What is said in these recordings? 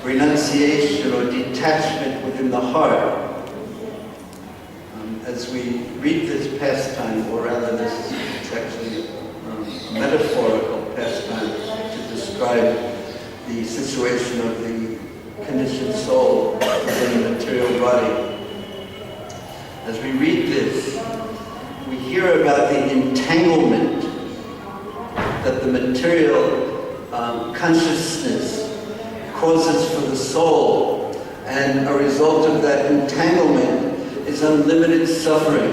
renunciation or detachment within the heart. As we read this pastime, or rather it's actually a metaphorical pastime to describe the situation of the conditioned soul within the material body. As we read this, we hear about the entanglement that the material consciousness causes for the soul, and a result of that entanglement is unlimited suffering.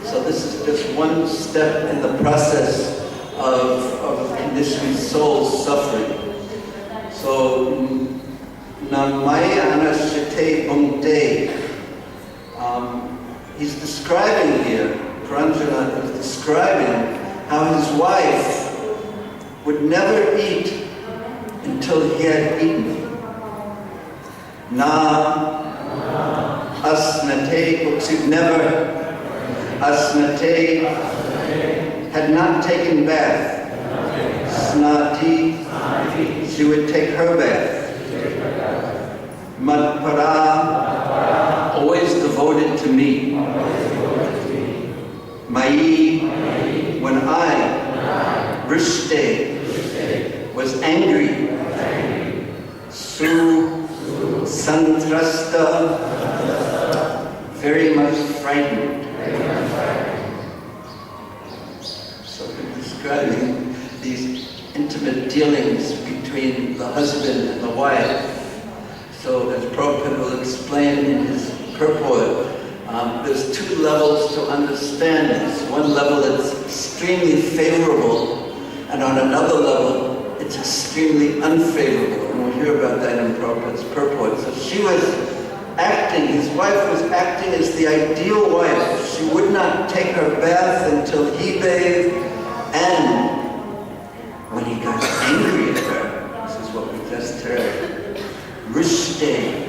So this is just one step in the process of a conditioned soul's suffering. So, Namaya Anashite Bhungte, he's describing here, Vrindavan is describing how his wife would never eat until he had eaten. Na asnate, never, asnate, had not taken bath. Snati, she would take her bath. Madpara, always devoted to me. Mai, when I, Rishte, was angry. Su, Santrasta, very much frightened. So we're describing these intimate dealings between the husband and the wife. So as Prabhupada will explain in his purport, there's two levels to understand this. One level that's extremely favorable, and on another level, it's extremely unfavorable. And we'll hear about that in Prabhupada's purport. So she was acting, his wife was acting as the ideal wife. She would not take her bath until he bathed, and when he got angry at her, this is what we just heard, Rishte,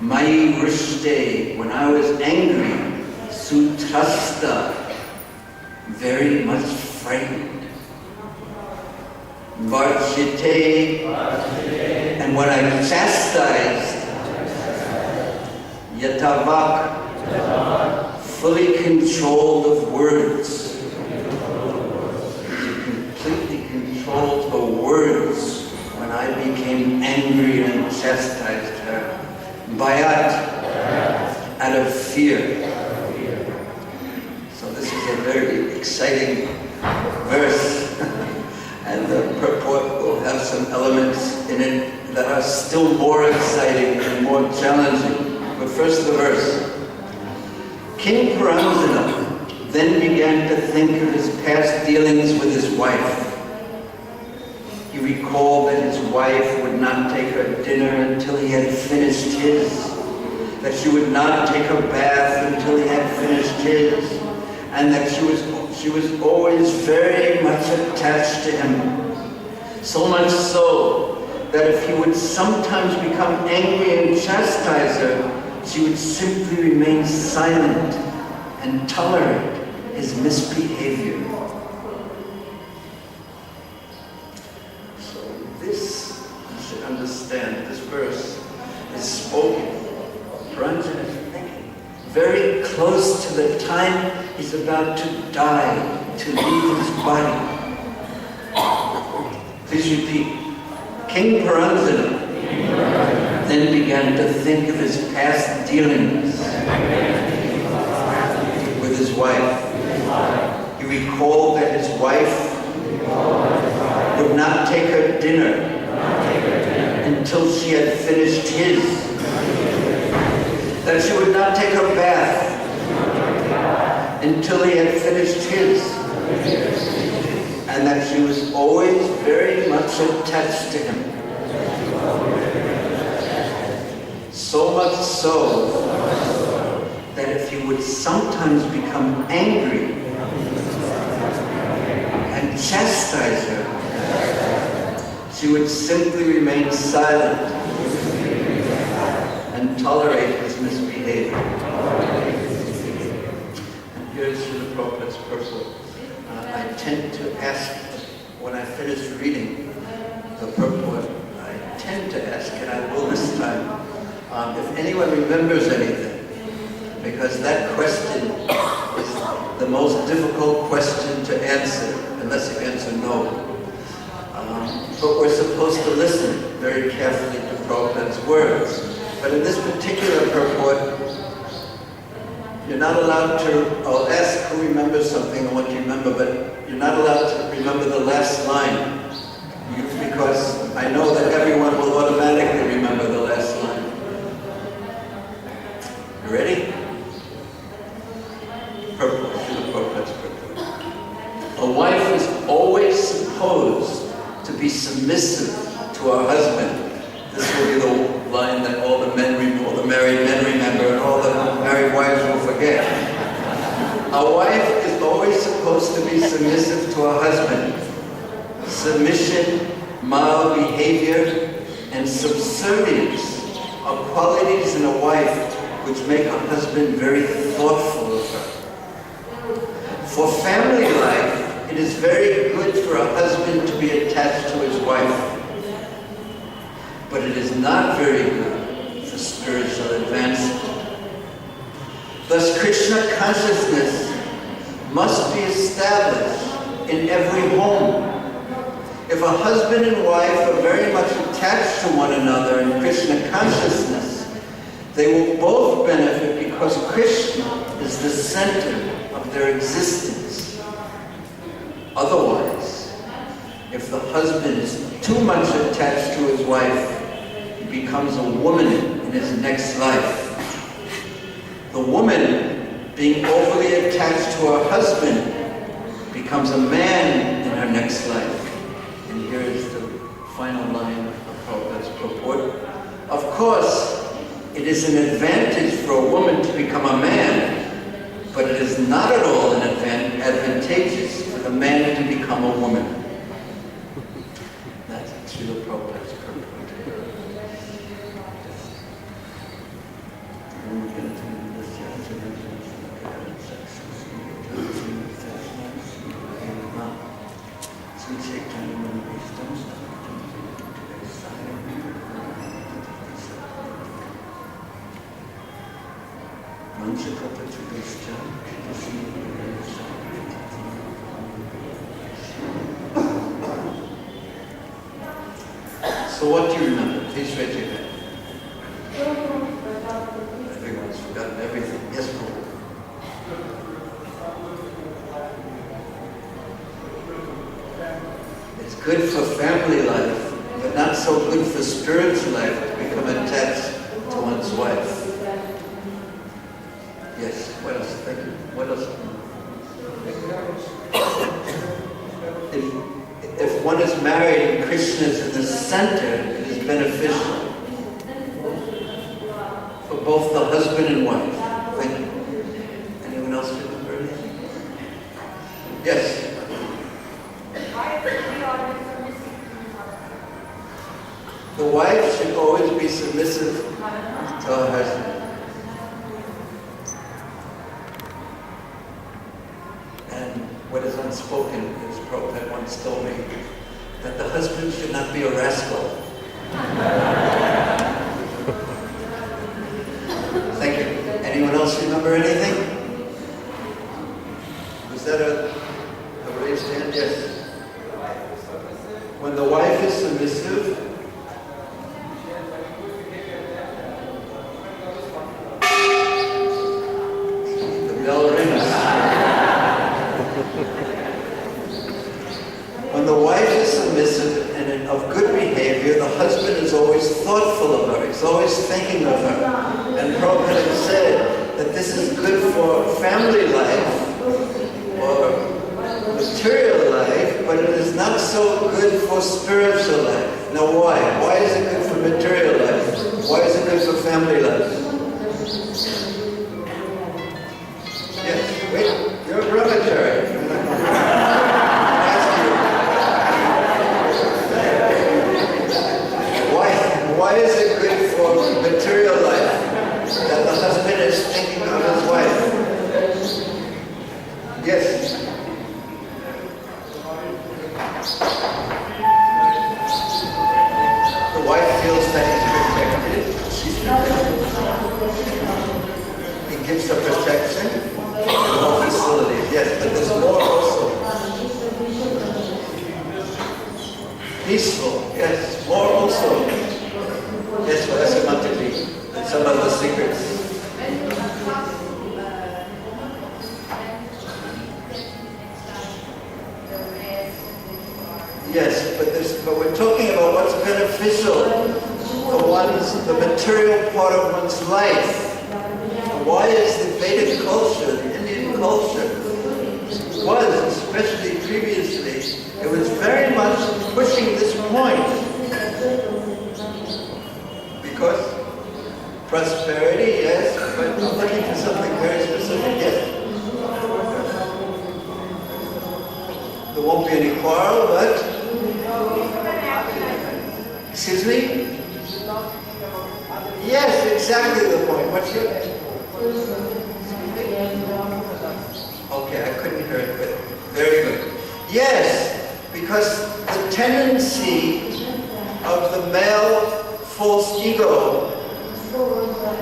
Mai Rishte, when I was angry, Sutrasta, very much frightened. Varchite, and when I chastised, Yatavak, fully controlled of words. Completely controlled her words when I became angry and chastised her. Bayat, out of fear. So this is a very exciting verse. And the purport will have some elements in it that are still more exciting and more challenging. But first the verse. King Paramsana then began to think of his past dealings with his wife. He recalled that his wife would not take her dinner until he had finished his, that she would not take her bath until he had finished his, and that she was always very much attached to him. So much so that if he would sometimes become angry and chastise her, she would simply remain silent and tolerate his misbehavior. So this, you should understand, this verse is spoken. Puranjana is thinking very close to the time he's about to die, to leave his body. Please repeat. King Puranjana then began to think of his past dealings with his wife. He recalled that his wife would not take her dinner until she had finished his, that she would not take her bath until he had finished his, and that she was always very much attached to him. So much so that if he would sometimes become angry and chastise her, she would simply remain silent and tolerate his misbehavior. And here's Srila Prabhupada's purport. I tend to ask, when I finish reading the purport, I tend to ask, and I will this time, if anyone remembers anything, because that question is the most difficult question to answer, unless you answer no. But we're supposed to listen very carefully to Prabhupada's words. But in this particular purport, you're not allowed to, I'll ask who remembers something and what you remember, but you're not allowed to remember the last line, because I know that everyone will automatically remember the last line. You ready? Purport, Srila Prabhupada's purport. A wife is always supposed to be submissive to her husband. This will be the line that all the married men remember, and all the married wives will forget. A wife is always supposed to be submissive to her husband. Submission, mild behavior, and subservience are qualities in a wife which make her husband very thoughtful of her. For family life, it is very good for a husband to be attached to his wife. But it is not very good for spiritual advancement. Thus, Krishna consciousness must be established in every home. If a husband and wife are very much attached to one another in Krishna consciousness, they will both benefit because Krishna is the center of their existence. Otherwise, if the husband is too much attached to his wife, becomes a woman in his next life. The woman, being overly attached to her husband, becomes a man in her next life. And here is the final line of Prabhupada's purport. Of course, it is an advantage for a woman to become a man, but it is not at all advantageous for the man to become a woman. That's Srila Prabhupada's purport. So what do you remember? Please raise your hand. Everyone's forgotten everything. Yes, Prabhu. It's good for family life, but not so good for spiritual life to become attached to one's wife. Yes, what else? Thank you. What else? If one is married and Krishna is in the center, it is beneficial for both the husband and wife. Thank you. Anyone else remember anything? Yes. The wife should always be submissive to her husband. What is unspoken, as Prabhupada once told me, that the husband should not be a rascal. Thank you. Anyone else remember anything? Was that a raised hand? Yes. When the wife is submissive, the bell rings. When the wife is submissive and of good behavior, the husband is always thoughtful of her. He's always thinking of her. And Prabhupada said that this is good for family life or material life, but it is not so good for spiritual life. Now why? Why is it good for material life? Why is it good for family life? Yes, wait, you're a brahmachari. Why is it good for material life that the husband is thinking of his wife? Yes. The wife feels that he's protected. She's protected. He gives her protection and more facilities. Yes, but there's more also. Peaceful. Yes, more also. Yes, for Asamataji and some other secrets. Yes, but we're talking about what's beneficial for the material part of one's life. And why is the Vedic culture, the Indian culture, especially previously, it was very much pushing this point. Because prosperity, yes, but I'm looking for something very specific, yes. There won't be any quarrel, but... Excuse me? Yes, exactly the point. What's your... Okay, I couldn't hear it, but very good. Yes, because the tendency of the male false ego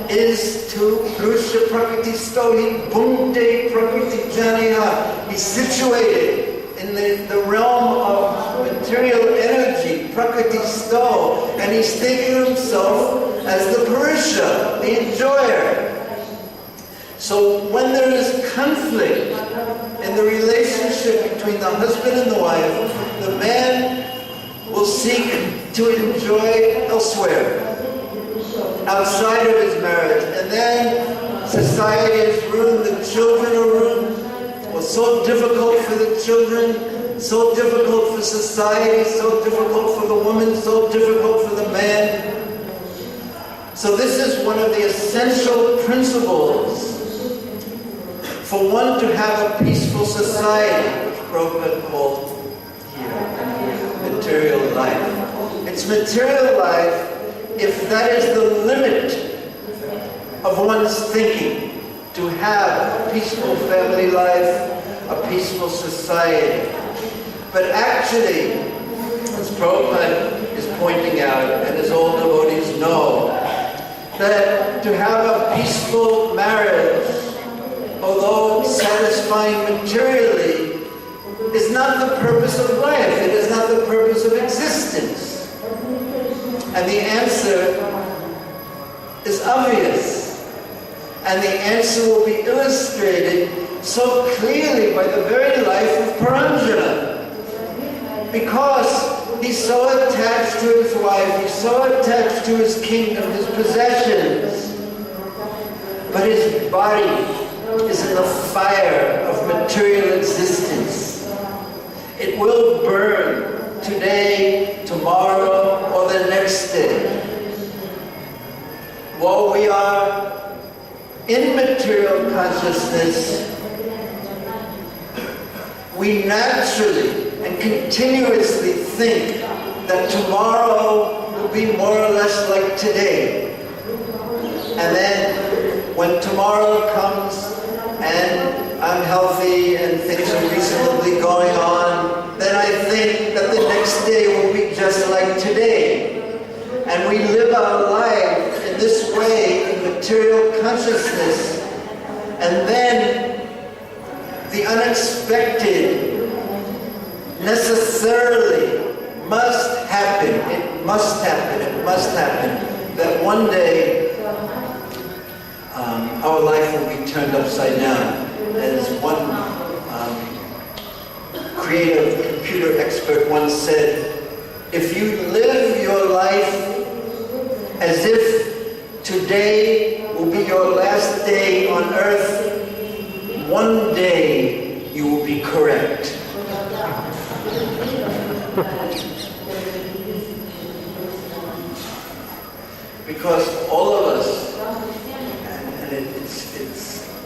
is to Purusha Prakriti Stohi Bhunte Prakriti Janiha. He's situated in the realm of material energy, Prakriti Sto, and he's thinking of himself as the Purusha, the enjoyer. So when there is conflict in the relationship between the husband and the wife, the man will seek to enjoy elsewhere. outside of his marriage. And then society is ruined, the children are ruined. It was so difficult for the children, so difficult for society, so difficult for the woman, so difficult for the man. So this is one of the essential principles for one to have a peaceful society, which Prabhupada called here material life. It's material life if that is the limit of one's thinking, to have a peaceful family life, a peaceful society. But actually, as Prabhupada is pointing out, and as all devotees know, that to have a peaceful marriage, although satisfying materially, is not the purpose of life. It is not the purpose of existence. And the answer is obvious. And the answer will be illustrated so clearly by the very life of Bhurijana. Because he's so attached to his wife, he's so attached to his kingdom, his possessions. But his body is in the fire of material existence. It will burn today, tomorrow, or the next day. While we are in material consciousness, we naturally and continuously think that tomorrow will be more or less like today. And then when tomorrow comes and I'm healthy and things are reasonably going on, then I think that the next day will be just like today. And we live our life in this way in material consciousness. And then the unexpected necessarily must happen. It must happen. It must happen. That one day our life will be turned upside down. As one creative computer expert once said, if you live your life as if today will be your last day on earth, one day you will be correct. Because all of us,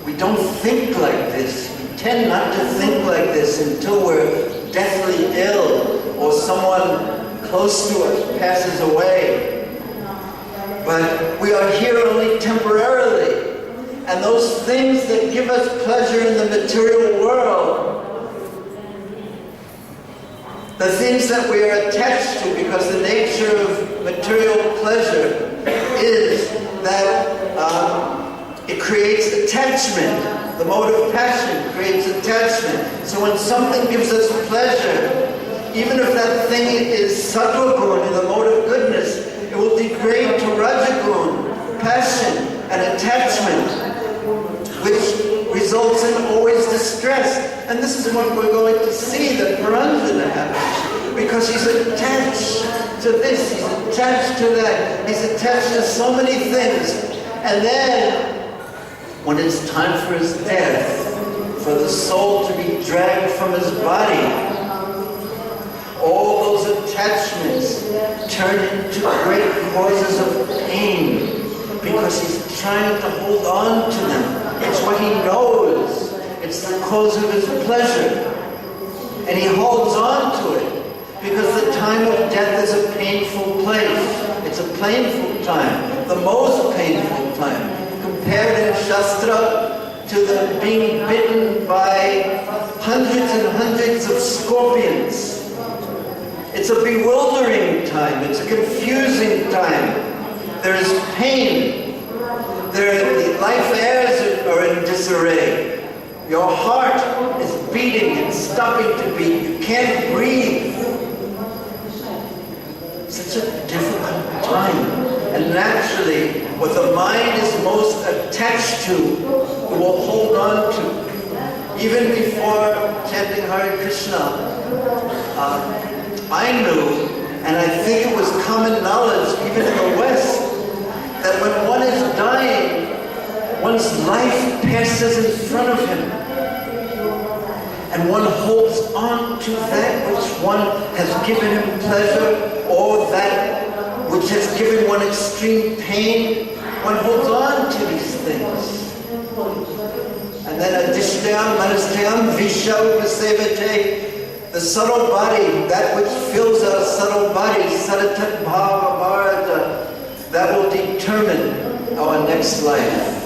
we don't think like this. We tend not to think like this until we're deathly ill or someone close to us passes away. But we are here only temporarily. And those things that give us pleasure in the material world, the things that we are attached to, because the nature of material pleasure is that it creates attachment. The mode of passion creates attachment. So when something gives us pleasure, even if that thing is sattva gun in the mode of goodness, it will degrade to rajagun, passion and attachment, which results in always distress. And this is what we're going to see that Bhurijana has, because he's attached to this, he's attached to that, he's attached to so many things. And then, when it's time for his death, for the soul to be dragged from his body, all those attachments turn into great causes of pain, because he's trying to hold on to them. It's what he knows. It's the cause of his pleasure. And he holds on to it, because the time of death is a painful place. It's a painful time, the most painful time. Compared in Shastra to the being bitten by hundreds and hundreds of scorpions. It's a bewildering time. It's a confusing time. There is pain. The life airs are in disarray. Your heart is beating and stopping to beat. You can't breathe. Such a difficult time. And naturally, what the mind is most attached to, it will hold on to. Even before chanting Hare Krishna, I knew, and I think it was common knowledge, even in the West, that when one's life passes in front of him, and one holds on to that which one has given him pleasure, or that which has given one extreme pain. One holds on to these things. And then adishtayam, manastayam, vishal vasevate, the subtle body, that which fills our subtle body, sadatat bhava bharata, that will determine our next life.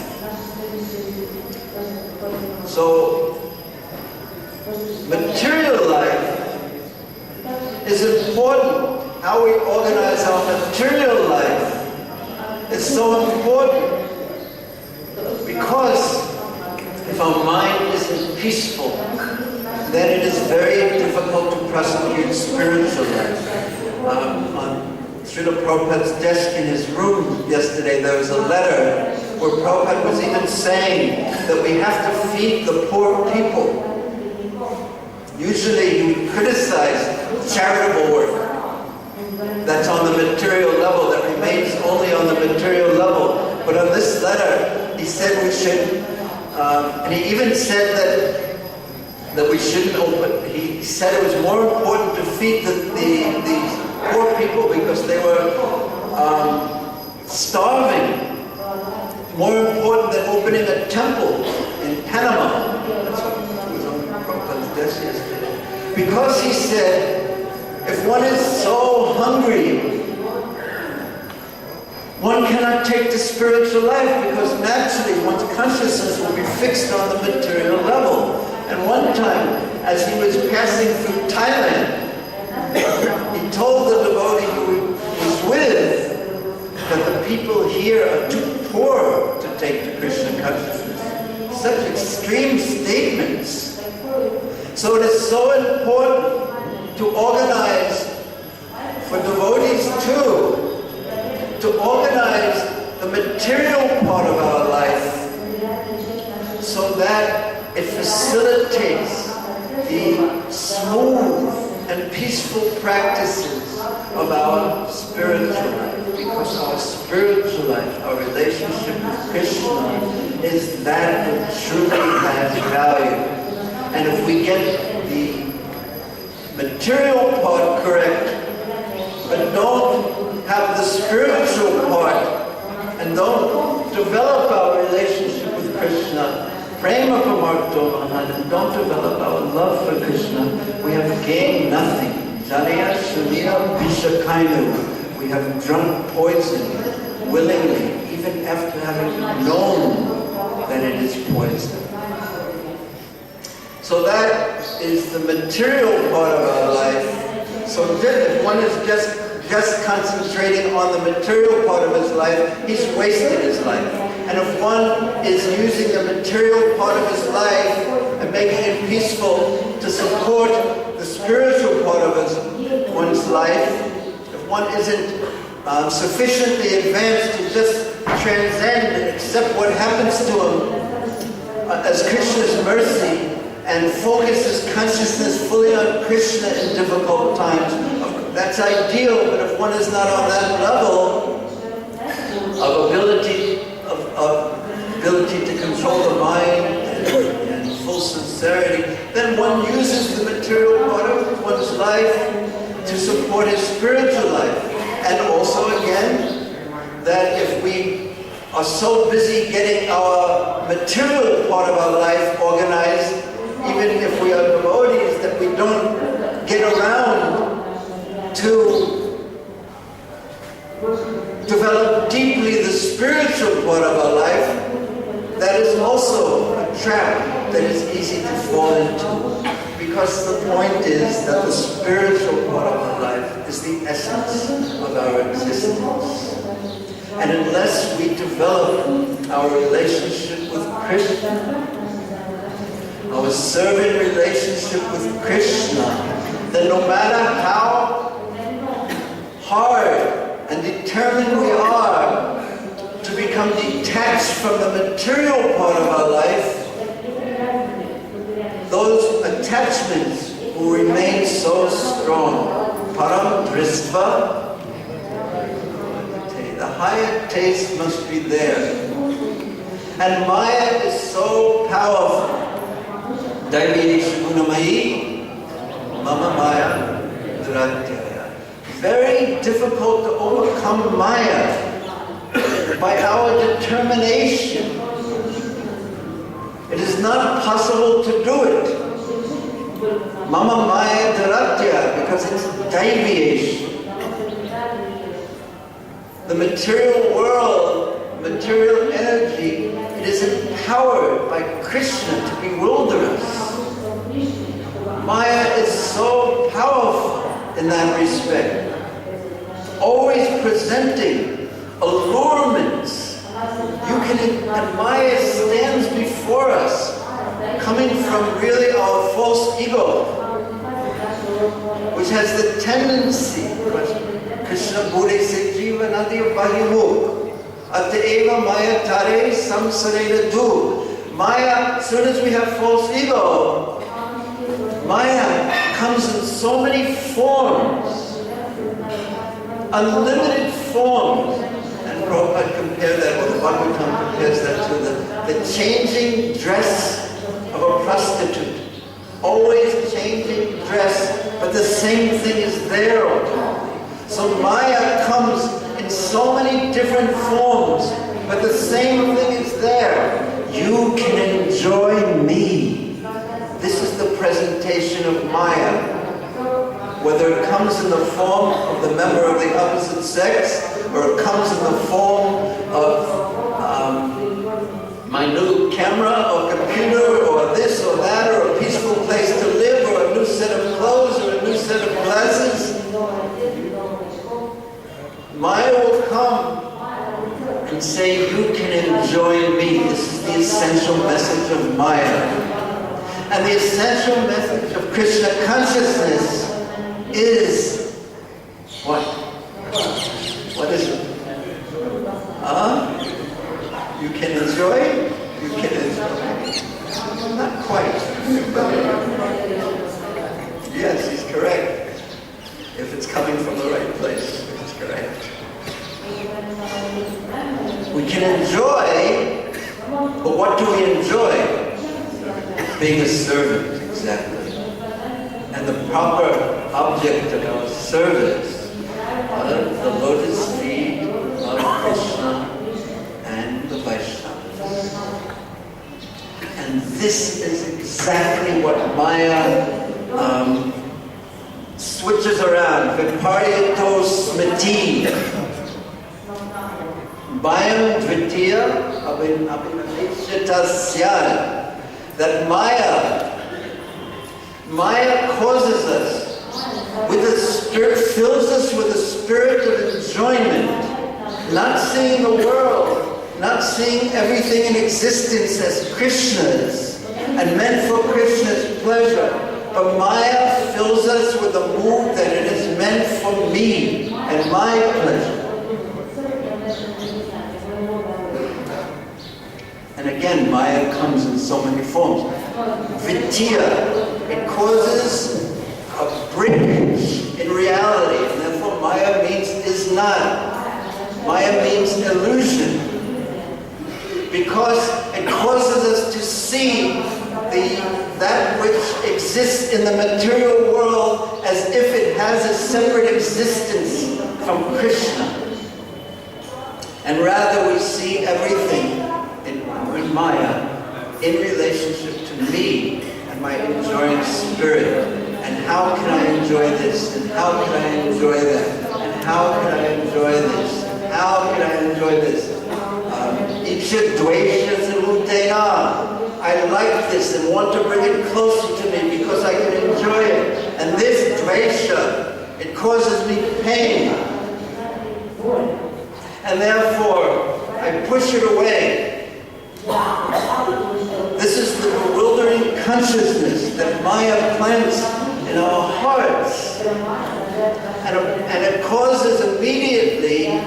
So, material life is important. How we organize our material life is so important, because if our mind isn't peaceful, then it is very difficult to prosecute spiritual life. On Srila Prabhupada's desk in his room yesterday, there was a letter where Prabhupada was even saying that we have to feed the poor people. Usually he would criticize charitable work that's on the material level, that remains only on the material level. But on this letter, he said we should, and he even said that we shouldn't open, he said it was more important to feed the poor people because they were starving. More important than opening a temple in Panama. That's what was on Prabhupada's desk yesterday. Because he said, if one is so hungry, one cannot take to spiritual life, because naturally one's consciousness will be fixed on the material level. And one time, as he was passing through Thailand, he told the devotee who he was with that the people here are too poor to take to Krishna consciousness. Such extreme statements. So it is so important to organize for devotees too, to organize the material part of our life so that it facilitates the smooth and peaceful practices of our spiritual life. Because our spiritual life, our relationship with Krishna, is that which truly has value. And if we get the material part correct, but don't have the spiritual part, and don't develop our relationship with Krishna, prema pamartomahan, and don't develop our love for Krishna, we have gained nothing. Jariya shuniya vishakainu. We have drunk poison willingly, even after having known that it is poison. So that is the material part of our life. So if one is just concentrating on the material part of his life, he's wasted his life. And if one is using the material part of his life and making it peaceful to support the spiritual part of one's life, if one isn't sufficiently advanced to just transcend and accept what happens to him as Krishna's mercy, and focus his consciousness fully on Krishna in difficult times, that's ideal. But if one is not on that level of ability to control the mind and full sincerity, then one uses the material part of one's life to support his spiritual life. And also again, that if we are so busy getting our material part of our life organized, even if we are devotees, that we don't get around to develop deeply the spiritual part of our life, that is also a trap that is easy to fall into. Because the point is that the spiritual part of our life is the essence of our existence. And unless we develop our relationship with Krishna, our serving relationship with Krishna, then no matter how hard and determined we are to become detached from the material part of our life, those attachments will remain so strong. Param dristva, the higher taste must be there. And Maya is so powerful. Daiviyesh Gunamayi, Mama Maya Duratyaya. Very difficult to overcome Maya by our determination. It is not possible to do it. Mama Maya Dharatya, because it's Daiviyesh. The material world, material energy, it is empowered by Krishna to bewilder us. Maya is so powerful in that respect. Always presenting allurements. And Maya stands before us, coming from really our false ego, which has the tendency, Krishna Bhure se jivanati vahimuk, ataeva Maya tare samsarena du. Maya, as soon as we have false ego, Maya comes in so many forms, unlimited forms. And Prabhupada compared that, or the Bhagavatam compares that to the changing dress of a prostitute. Always changing dress, but the same thing is there ultimately. So Maya comes in so many different forms, but the same thing is there. You can enjoy me. This is the presentation of Maya. Whether it comes in the form of the member of the opposite sex, or it comes in the form of my new camera or computer or this or that, or a peaceful place to live, or a new set of clothes, or a new set of glasses. Maya will come and say, you can enjoy me. This is the essential message of Maya. And the essential message of Krishna consciousness is what? What is it? You can enjoy? You can enjoy. Not quite. Yes, he's correct. If it's coming from the right place, he's correct. We can enjoy, but what do we enjoy? Being a servant, exactly. And the proper object of our service are the lotus feet of Krishna and the Vaishnavas. And this is exactly what Maya switches around. Viparyato smriti. Bhayam dvitiya abhinavishita syad. That Maya causes us with a spirit, fills us with a spirit of enjoyment, not seeing the world, not seeing everything in existence as Krishna's and meant for Krishna's pleasure. But Maya fills us with a mood that it is meant for me and my pleasure. And again, Maya comes in so many forms. Vidya, it causes a breakage in reality, and therefore Maya means is not. Maya means illusion. Because it causes us to see that which exists in the material world as if it has a separate existence from Krishna. And rather we see everything in Maya in relationship to me and my enjoying spirit. And how can I enjoy this? And how can I enjoy that? And how can I enjoy this? And how can I enjoy this? I like this and want to bring it closer to me because I can enjoy it. And this dvesha, it causes me pain. And therefore, I push it away. This is the bewildering consciousness that Maya plants in our hearts. And it causes immediately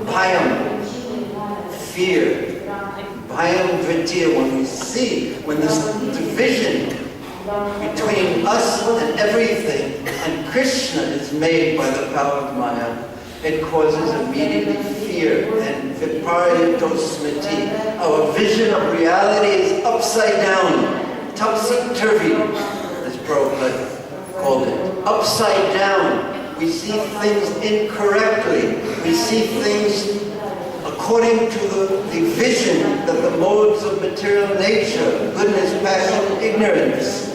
bhayam, fear. Bhayam vritya, when we see, when this division between us and everything and Krishna is made by the power of Maya, it causes immediate fear and viparita smriti. Our vision of reality is upside down, topsy-turvy, as Prabhupada called it. Upside down. We see things incorrectly. We see things according to the vision that the modes of material nature, goodness, passion, ignorance,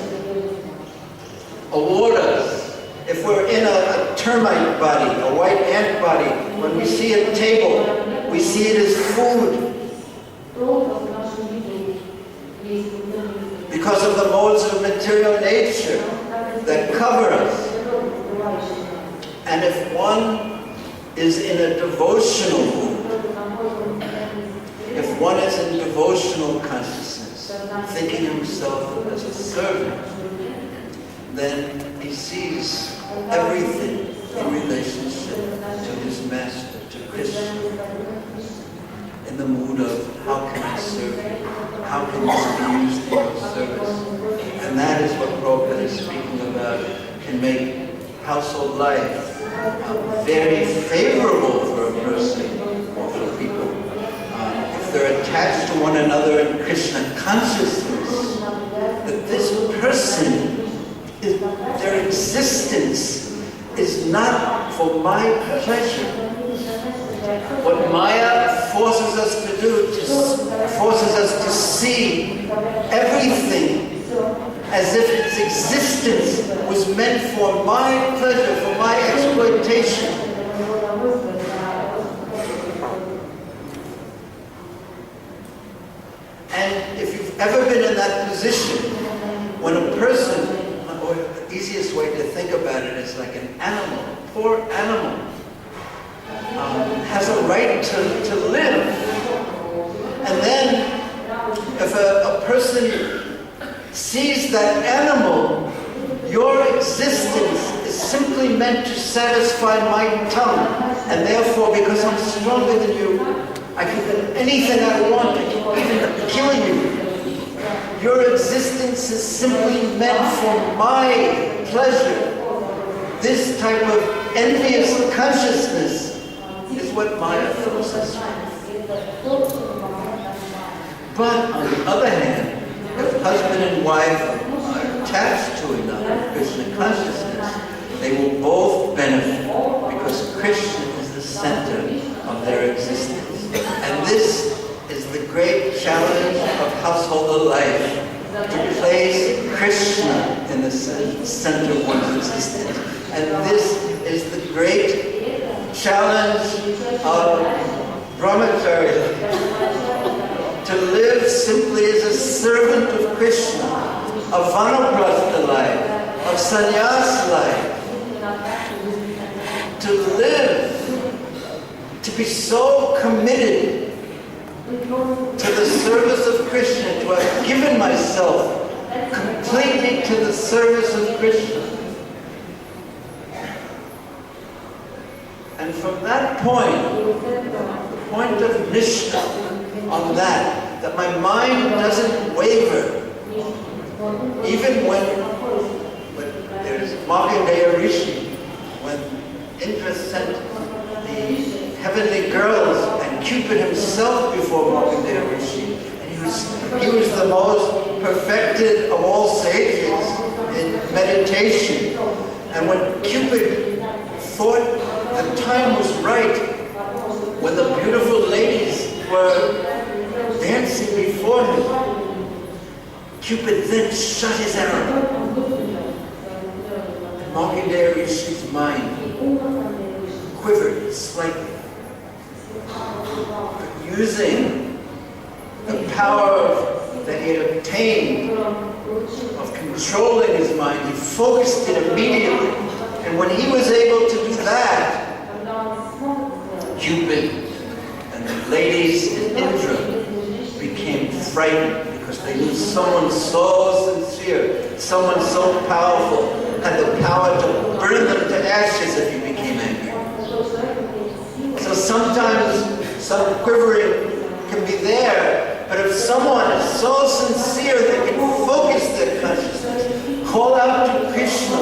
award us. If we're in a termite body, a white ant body, when we see a table, we see it as food. Because of the modes of material nature that cover us. And if one is in a devotional mood, if one is in devotional consciousness, thinking himself as a servant, then he sees everything in relationship to his master, to Krishna, in the mood of how can I serve you? How can this be used in your service? And that is what Prabhupada is speaking about, can make household life very favorable for a person or for people. If they're attached to one another in Krishna consciousness, that this person, their existence is not for my pleasure. What Maya forces us to do, forces us to see everything as if its existence was meant for my pleasure, for my exploitation. And if you've ever been in that position, when a person, or the easiest way to think about it is like an animal, poor animal, has a right to live. And then, if a person sees that animal, your existence is simply meant to satisfy my tongue. And therefore, because I'm stronger than you, I can do anything I want, I can even kill you. Your existence is simply meant for my pleasure. This type of envious consciousness is what Maya fills us with. But on the other hand, if husband and wife are attached to another, Krishna consciousness, they will both benefit because Krishna is the center of their existence. And this is the great challenge of household life, to place Krishna in the center of one's existence. And this is the great challenge of brahmacharya, to live simply as a servant of Krishna, of vanaprastha life, of sannyas life. To live, to be so committed to the service of Krishna, to have given myself completely to the service of Krishna. And from that point, the point of Nishta, on that my mind doesn't waver, even when there's Markandeya Rishi, when Indra sent the heavenly girls and Cupid himself before Markandeya Rishi, and he was the most perfected of all sages in meditation. And when Cupid thought the time was right, when the beautiful ladies were dancing before him, Cupid then shot his arrow. Markandeya Rishi's mind quivered slightly. Using the power that he had obtained of controlling his mind, he focused it immediately. And when he was able to do that, Cupid and the ladies in Indra became frightened because they knew someone so sincere, someone so powerful, had the power to burn them to ashes if he became angry. So sometimes some quivering can be there, but if someone is so sincere they can focus their consciousness, call out to Krishna,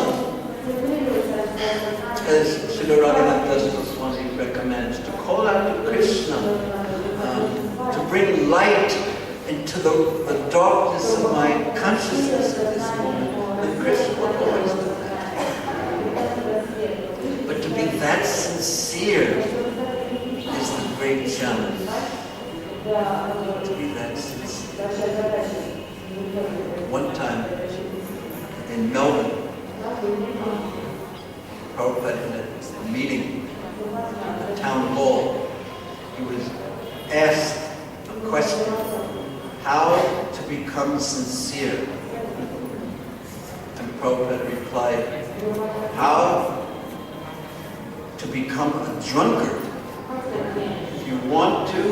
as Srila Raghunath Das Goswami call out to Krishna, to bring light into the darkness of my consciousness at this moment, then Krishna will always do that. But to be that sincere is the great challenge. To be that sincere. One time in Melbourne, Prabhupada in a meeting at the town hall, he was asked a question, how to become sincere? And Prabhupada replied, how to become a drunkard. If you want to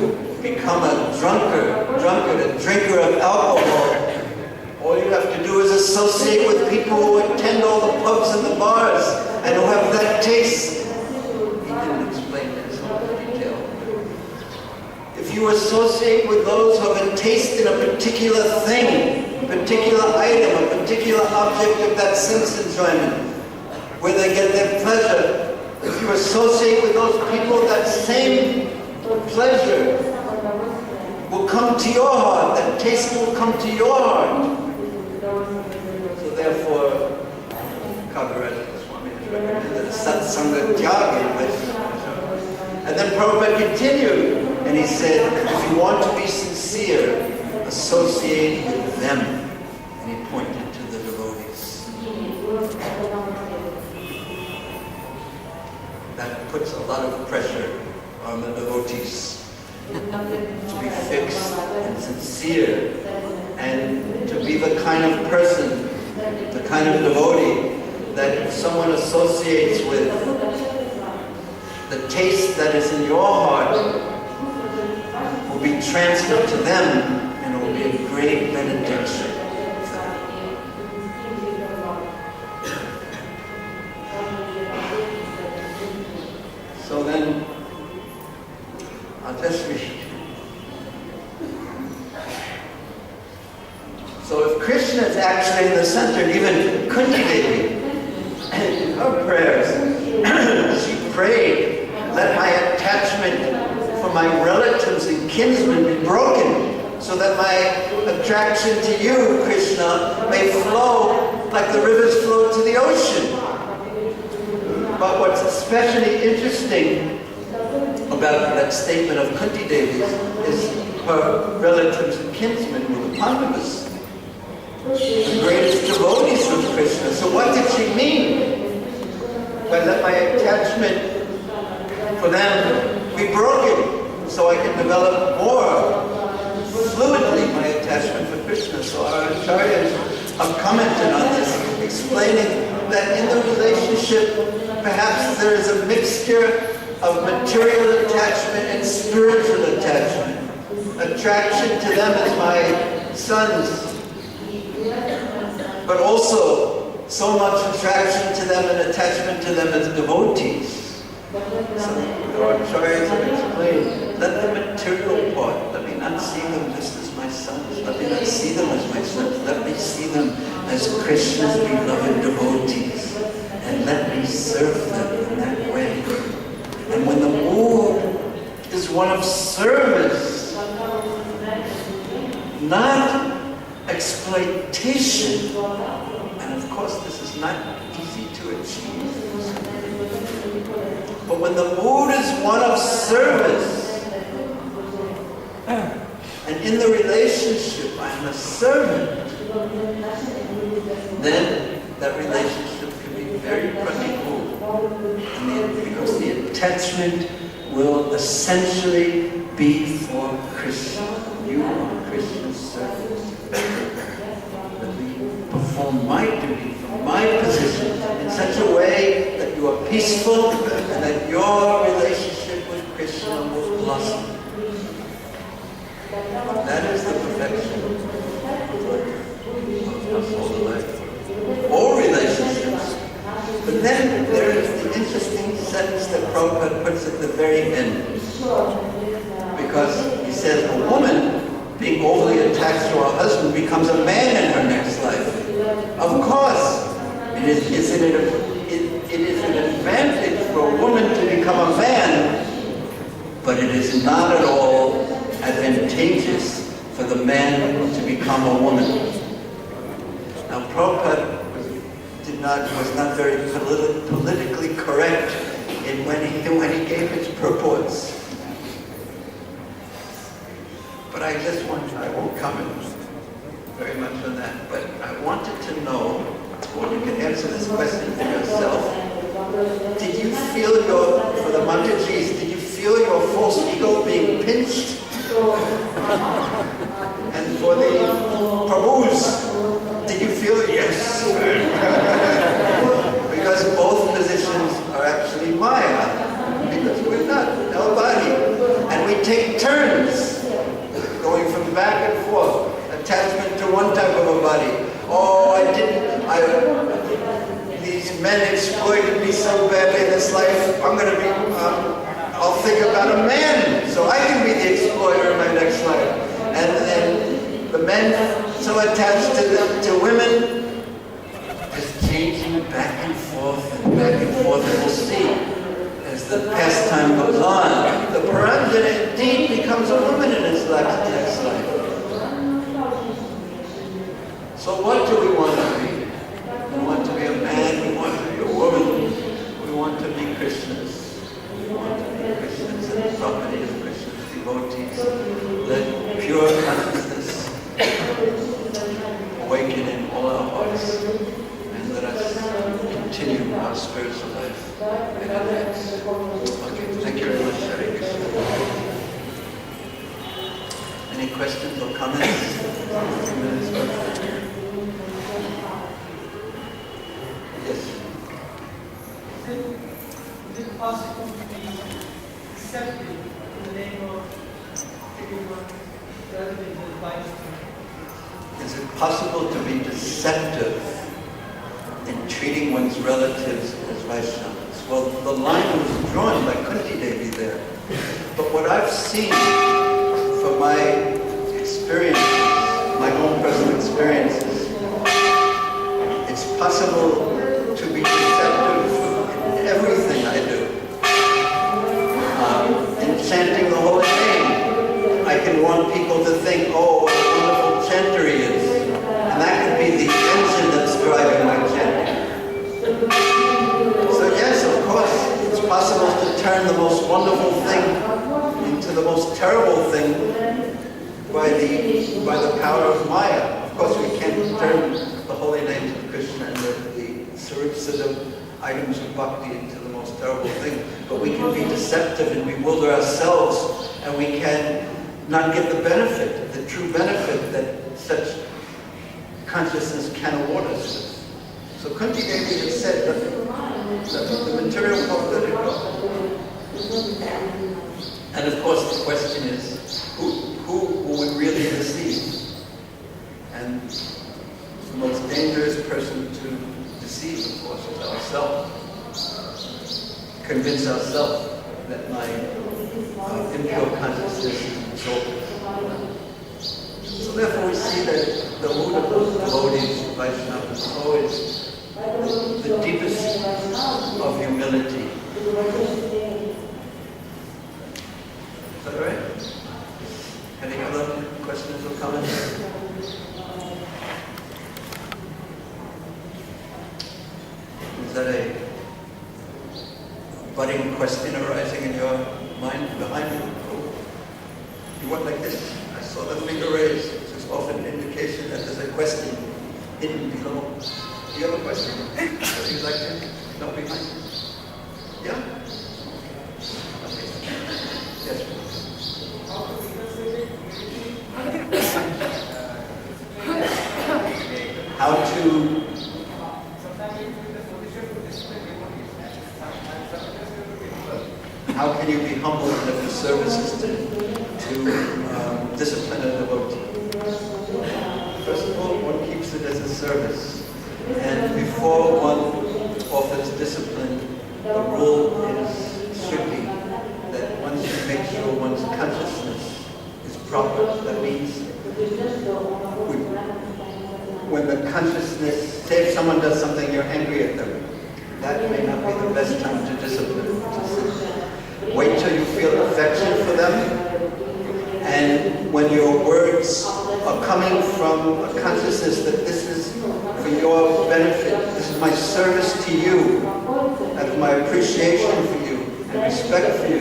become a drunkard, a drinker of alcohol, all you have to do is associate with people who attend all the pubs and the bars and who have that taste. He didn't explain this in detail. If you associate with those who have a taste in a particular thing, a particular item, a particular object of that sense enjoyment, where they get their pleasure, if you associate with those people, that same pleasure will come to your heart, that taste will come to your heart. So therefore, Kaviraj Swami has recommended satsanga tyagi. And then Prabhupada continued, and he said, if you want to be sincere, associate with them. And he pointed to the devotees. That puts a lot of pressure on the devotees to be fixed and sincere, and to be the kind of person, the kind of devotee that if someone associates with, the taste that is in your heart will be transferred to them, and it will be a great benediction. So then, I'll just read. So if Krishna is actually in the center, and even Kunti Devi, in her prayers, she prayed, let my attachment for my relatives and kinsmen be broken, so that my attraction to you, Krishna, may flow like the rivers flow to the ocean. But what's especially interesting about that statement of Kunti Devi is her relatives and kinsmen were the Pandavas, the greatest devotees of Krishna. So what did she mean by let my attachment for them be broken, so I can develop more fluidly my attachment for Krishna? So our acharyas have commented on this, explaining that in the relationship, perhaps there is a mixture of material attachment and spiritual attachment. Attraction to them as my sons, but also so much attraction to them and attachment to them as devotees. So our acharyas have explained, let the material part, let me not see them just as my sons, let me not see them as my sons, let me see them as Krishna's beloved devotees, and let me serve them in that way. And when the mood is one of service, not exploitation, and of course this is not easy to achieve, but when the mood is one of service, and in the relationship I am a servant, then that relationship can be very practical, because the attachment will essentially be for Krishna. You are Krishna's servant. That we perform my duty from my position in such a way that you are peaceful and that your relationship with Krishna will blossom. That is the perfection of all life. All relationships. But then there is the interesting sentence that Prabhupada puts at the very end. Because he says a woman being overly attached to her husband becomes a man in her next life. Of course, it is an advantage for a woman to become a man but it is not at all advantageous for the man to become a woman. Now, Prabhupada was not very politically correct when he gave his purports. But I won't comment very much on that, but I wanted to know, or you can answer this question for yourself, did you feel for the Matajis, did you feel your false ego being pinched? And for the Prabhus, did you feel yes? Because both positions are actually Maya, because we're not our body. And we take turns going from back and forth, attachment to one type of a body. Oh, these men exploited me so badly in this life, I'll think about a man, so I can be the exploiter in my next life. And then the men so attached to women, just changing back and forth, and we'll see. As the pastime goes on, the Puranjana indeed becomes a woman in his next life. So what do we want to be? We want to be a man, we want to be a woman, we want to be Krishnas. We want to be Krishnas and the property of Krishna's devotees. Let pure consciousness awaken in all our hearts, and let us continue our spiritual life in advance. Okay, thank you very much, Hare Krishna. Any questions or comments? Yes. Is it possible to be accepted in the name of everyone rather than the advice? Is it possible to be deceptive in treating one's relatives as Vaishnavas? Well, the line was drawn by Kunti Devi there. But what I've seen from my experiences, my own personal experiences, it's possible to be deceptive in everything I do. In chanting the holy name, I can want people to think, oh, what a wonderful chanter he is. And that could be the engine that's driving my chanting. So yes, of course, it's possible to turn the most wonderful thing into the most terrible thing by the power of Maya. Of course, we can't turn the holy names of Krishna and the Sarupsada items of bhakti into the most terrible thing. But we can be deceptive and bewilder ourselves, and we can not get the benefit, the true benefit that such consciousness can award us with. So Kunti Devi had said that the material world, let it go. And of course the question is, who would really deceive? And the most dangerous person to deceive, of course, is ourselves. Convince ourselves that my impure consciousness is exalted. So therefore we see that the mood of those devotees, Vaishnavas, is always the deepest of humility. Is that right? Any other questions or comments? Is that a budding question arising in your mind behind you? Oh, you went like this. I saw the finger raised, which is often an indication that there's a question hidden below. Do you have a question? Would you like to? No, behind you. Yeah? Okay. Yes. How to how can you be humble if the service is to discipline a devotee? First of all, one keeps it as a service. And before one offers discipline, the rule should be that one should make sure one's consciousness is proper. That means when the consciousness, say if someone does something, you're angry at them, that may not be the best time to discipline. Wait till you feel feel affection for them. And when your words are coming from a consciousness that this is for your benefit, this is my service to you, out of my appreciation for you and respect for you,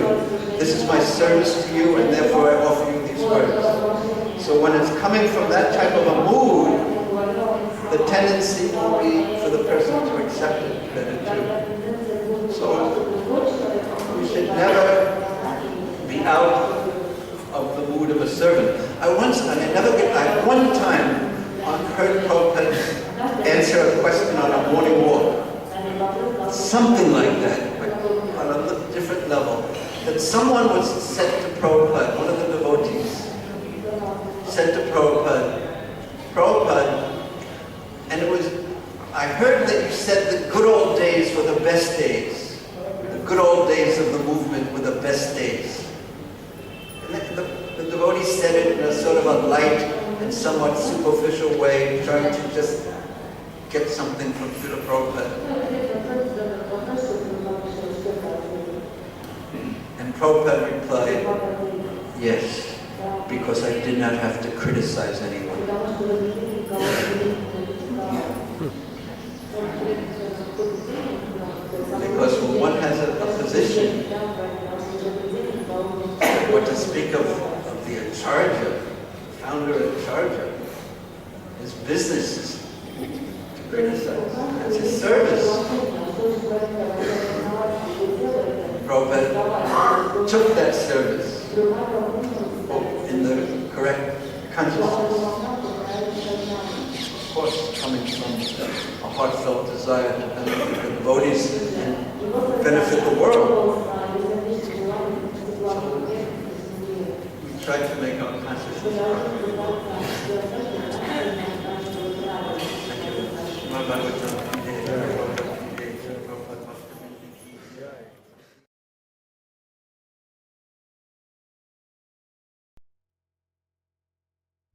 this is my service to you, and therefore I offer you these words. So when it's coming from that type of a mood, the tendency will be for the person to accept it better too. So we should never be out of the mood of a servant. I one time heard Prabhupada answer a question on a morning walk. Something like that, but on a different level. That someone was said to Prabhupada, one of the devotees, said to Prabhupada, and it was, I heard that you said the good old days were the best days. The good old days of the movement were the best days. And the devotee said it in a sort of a light and somewhat superficial way, trying to just get something from Srila Prabhupada. And Prabhupada replied, yes, because I did not have to criticize anyone. Because when one has a position, what to speak of the acharya, founder acharya, his business is to criticize. That's his service. Prabhupada took that service in the correct consciousness. Of course, coming from a heartfelt desire to benefit the devotees and benefit the world. So we try to make our consciousness.